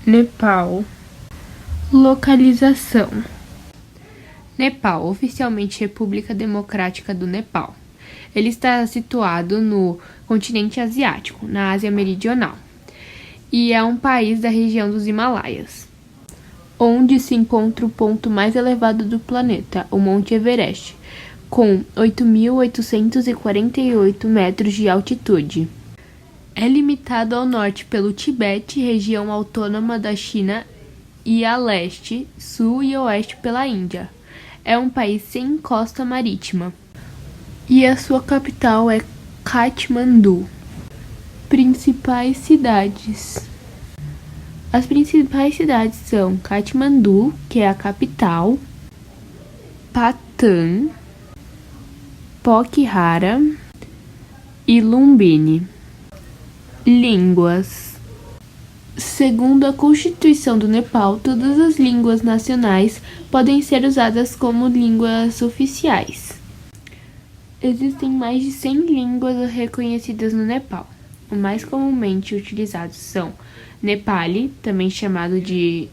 Nepal. Localização. Nepal, oficialmente República Democrática do Nepal. Ele está situado no continente asiático, na Ásia Meridional, e é um país da região dos Himalaias, onde se encontra o ponto mais elevado do planeta, o Monte Everest, com 8.848 metros de altitude. É limitado ao norte pelo Tibete, região autônoma da China, e a leste, sul e oeste pela Índia. É um país sem costa marítima. E a sua capital é Katmandu. Principais cidades. As principais cidades são Katmandu, que é a capital, Patan, Pokhara e Lumbini. Línguas. Segundo a Constituição do Nepal, todas as línguas nacionais podem ser usadas como línguas oficiais. Existem mais de 100 línguas reconhecidas no Nepal. Os mais comumente utilizados são Nepali, também chamado de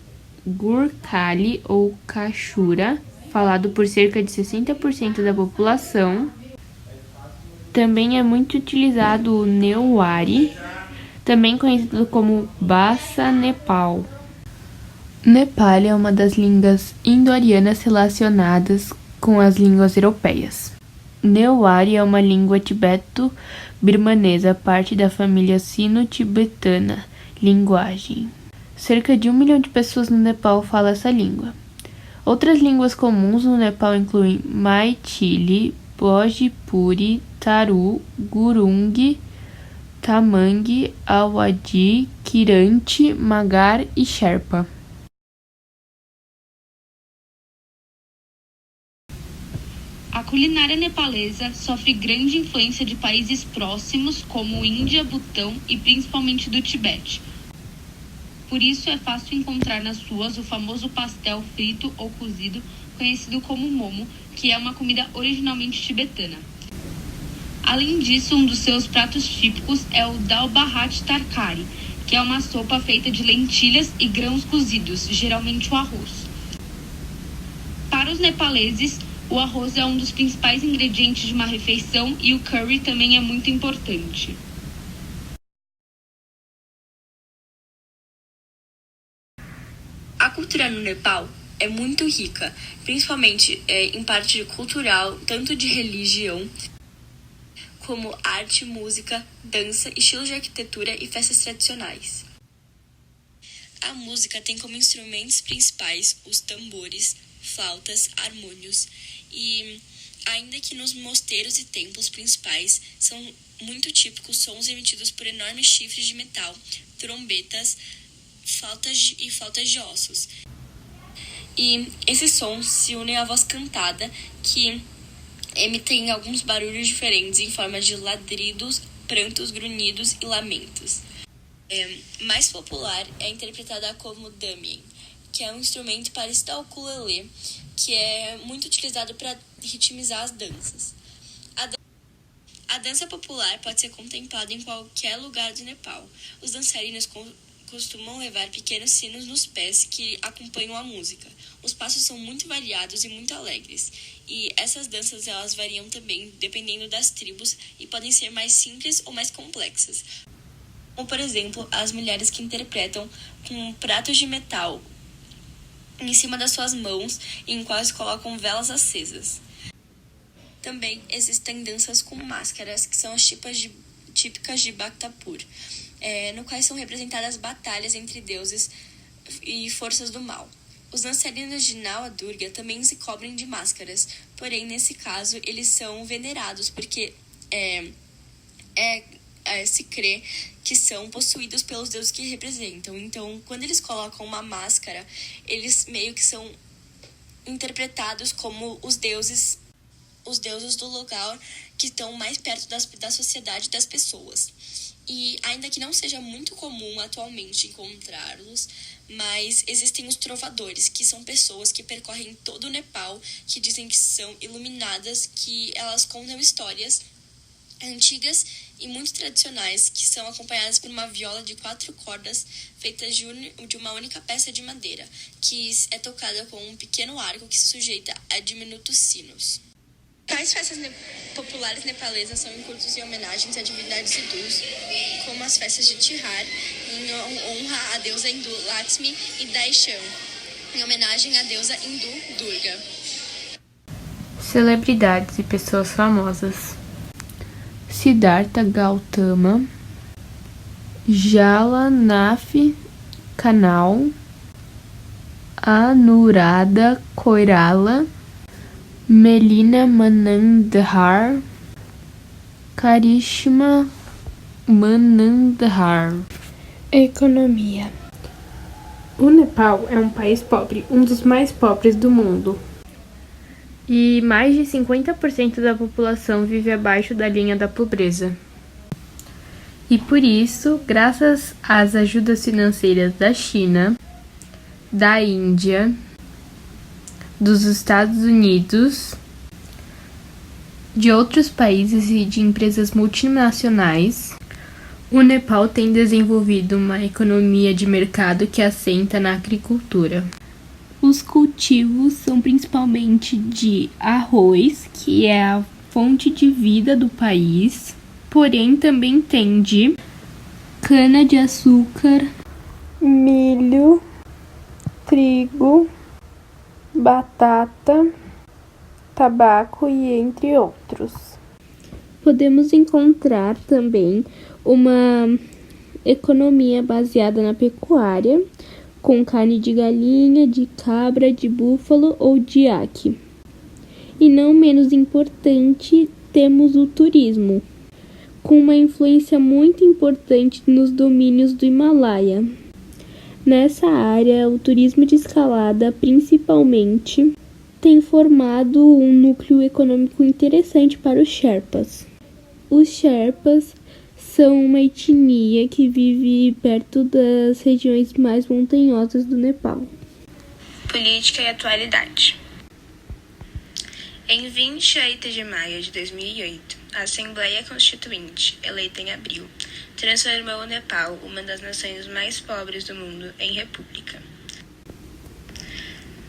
Gurkhali ou Kashura, falado por cerca de 60% da população. Também é muito utilizado o Newari, também conhecido como Bhasa Nepal. Nepali é uma das línguas indo-arianas relacionadas com as línguas europeias. Newari é uma língua tibeto-birmanesa, parte da família sino-tibetana, linguagem. Cerca de 1 milhão de pessoas no Nepal falam essa língua. Outras línguas comuns no Nepal incluem Maithili, Bhojpuri, Taru, Gurung, Tamang, Awadhi, Kiranti, Magar e Sherpa. A culinária nepalesa sofre grande influência de países próximos como Índia, Butão e principalmente do Tibete. Por isso é fácil encontrar nas ruas o famoso pastel frito ou cozido, conhecido como momo, que é uma comida originalmente tibetana. Além disso, um dos seus pratos típicos é o dal bharat tarkari, que é uma sopa feita de lentilhas e grãos cozidos, geralmente o arroz. Para os nepaleses, o arroz é um dos principais ingredientes de uma refeição e o curry também é muito importante. A cultura no Nepal é muito rica, principalmente em parte cultural, tanto de religião, como arte, música, dança, estilos de arquitetura e festas tradicionais. A música tem como instrumentos principais os tambores, flautas, harmônios e, ainda que nos mosteiros e templos principais, são muito típicos sons emitidos por enormes chifres de metal, trombetas, flautas de ossos. E esses sons se unem à voz cantada, que emitem alguns barulhos diferentes em forma de ladridos, prantos, grunhidos e lamentos. Mais popular é interpretada como damien, que é um instrumento parecido ao ukulele, que é muito utilizado para ritmizar as danças. A dança popular pode ser contemplada em qualquer lugar do Nepal. Os dançarinos costumam levar pequenos sinos nos pés que acompanham a música. Os passos são muito variados e muito alegres, e essas danças elas variam também dependendo das tribos e podem ser mais simples ou mais complexas. Como, por exemplo, as mulheres que interpretam com pratos de metal em cima das suas mãos, em quais colocam velas acesas. Também existem danças com máscaras, que são as típicas de Bhaktapur, no quais são representadas batalhas entre deuses e forças do mal. Os dançarinos de Nava Durga também se cobrem de máscaras, porém, nesse caso, eles são venerados, porque se crê que são possuídos pelos deuses que representam. Então, quando eles colocam uma máscara, eles meio que são interpretados como os deuses do lugar que estão mais perto da sociedade das pessoas. E ainda que não seja muito comum atualmente encontrá-los, mas existem os trovadores, que são pessoas que percorrem todo o Nepal, que dizem que são iluminadas, que elas contam histórias antigas e muito tradicionais, que são acompanhadas por uma viola de 4 cordas feita de uma única peça de madeira, que é tocada com um pequeno arco que se sujeita a diminutos sinos. Tais festas populares nepalesas são em cultos e homenagens a divindades hindus, como as festas de Tihar, em honra à deusa hindu Lakshmi, e Daishan, em homenagem à deusa hindu Durga. Celebridades e pessoas famosas: Siddhartha Gautama, Jalanath Kanal, Anuradha Koirala, Melina Manandhar, Karishma Manandhar. Economia. O Nepal é um país pobre, um dos mais pobres do mundo. E mais de 50% da população vive abaixo da linha da pobreza. E por isso, graças às ajudas financeiras da China, da Índia, dos Estados Unidos, de outros países e de empresas multinacionais, o Nepal tem desenvolvido uma economia de mercado que assenta na agricultura. Os cultivos são principalmente de arroz, que é a fonte de vida do país, porém também tem de cana-de-açúcar, milho, trigo, batata, tabaco e entre outros. Podemos encontrar também uma economia baseada na pecuária, com carne de galinha, de cabra, de búfalo ou de iaque. E não menos importante, temos o turismo, com uma influência muito importante nos domínios do Himalaia. Nessa área, o turismo de escalada, principalmente, tem formado um núcleo econômico interessante para os Sherpas. Os Sherpas são uma etnia que vive perto das regiões mais montanhosas do Nepal. Política e atualidade. Em 28 de maio de 2008, a Assembleia Constituinte, eleita em abril, transformou o Nepal, uma das nações mais pobres do mundo, em república.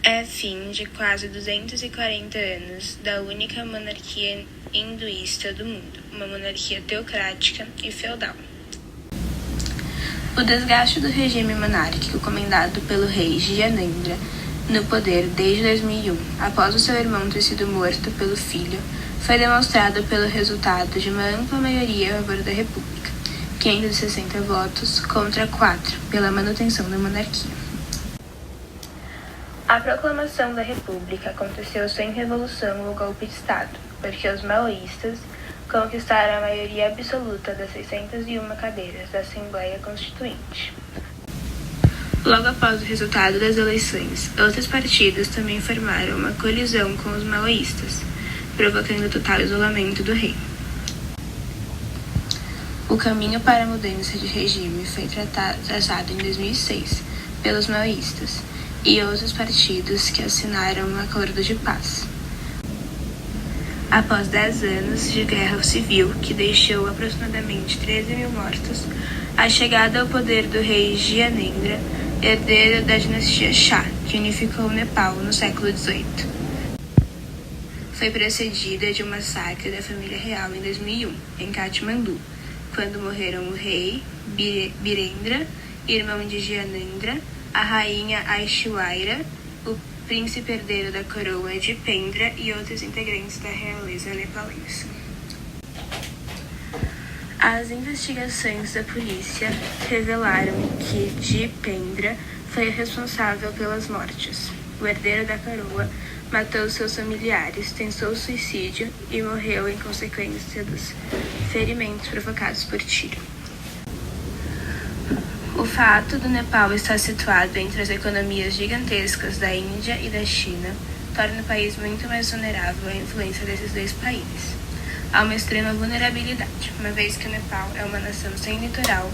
É fim de quase 240 anos da única monarquia hinduísta do mundo, uma monarquia teocrática e feudal. O desgaste do regime monárquico comandado pelo rei Gyanendra no poder desde 2001, após o seu irmão ter sido morto pelo filho, foi demonstrado pelo resultado de uma ampla maioria a favor da República, 560 votos contra 4, pela manutenção da monarquia. A proclamação da República aconteceu sem revolução ou golpe de Estado, porque os maoístas conquistaram a maioria absoluta das 601 cadeiras da Assembleia Constituinte. Logo após o resultado das eleições, outros partidos também formaram uma colisão com os maoístas, provocando o total isolamento do rei. O caminho para a mudança de regime foi traçado em 2006 pelos maoístas e outros partidos que assinaram um acordo de paz. Após 10 anos de guerra civil, que deixou aproximadamente 13 mil mortos, a chegada ao poder do rei Gyanendra, herdeiro da dinastia Shah, que unificou o Nepal no século XVIII, foi precedida de um massacre da família real em 2001, em Katmandu, quando morreram o rei Birendra, irmão de Gyanendra, a rainha Aishwarya, o príncipe herdeiro da coroa Dipendra e outros integrantes da realeza nepalense. As investigações da polícia revelaram que Dipendra foi responsável pelas mortes. O herdeiro da coroa matou seus familiares, tentou suicídio e morreu em consequência dos ferimentos provocados por tiro. O fato do Nepal estar situado entre as economias gigantescas da Índia e da China torna o país muito mais vulnerável à influência desses dois países. Há uma extrema vulnerabilidade, uma vez que o Nepal é uma nação sem litoral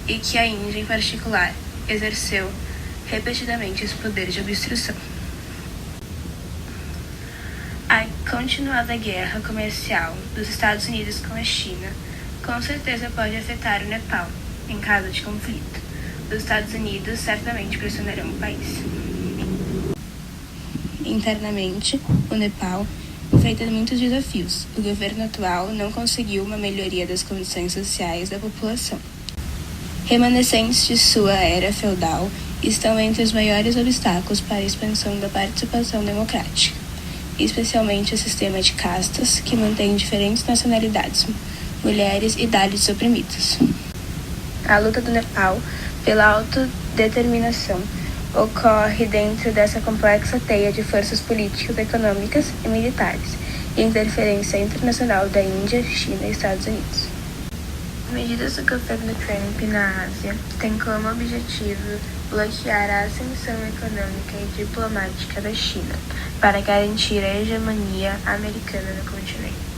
e que a Índia, em particular, exerceu repetidamente esse poder de obstrução. A continuada guerra comercial dos Estados Unidos com a China com certeza pode afetar o Nepal, em caso de conflito. Os Estados Unidos certamente pressionarão o país. Internamente, o Nepal enfrenta muitos desafios. O governo atual não conseguiu uma melhoria das condições sociais da população. Remanescentes de sua era feudal estão entre os maiores obstáculos para a expansão da participação democrática, especialmente o sistema de castas, que mantém diferentes nacionalidades, mulheres e dalits oprimidos. A luta do Nepal pela autodeterminação ocorre dentro dessa complexa teia de forças políticas, econômicas e militares, e interferência internacional da Índia, China e Estados Unidos. Medidas do governo Trump na Ásia têm como objetivo bloquear a ascensão econômica e diplomática da China para garantir a hegemonia americana no continente.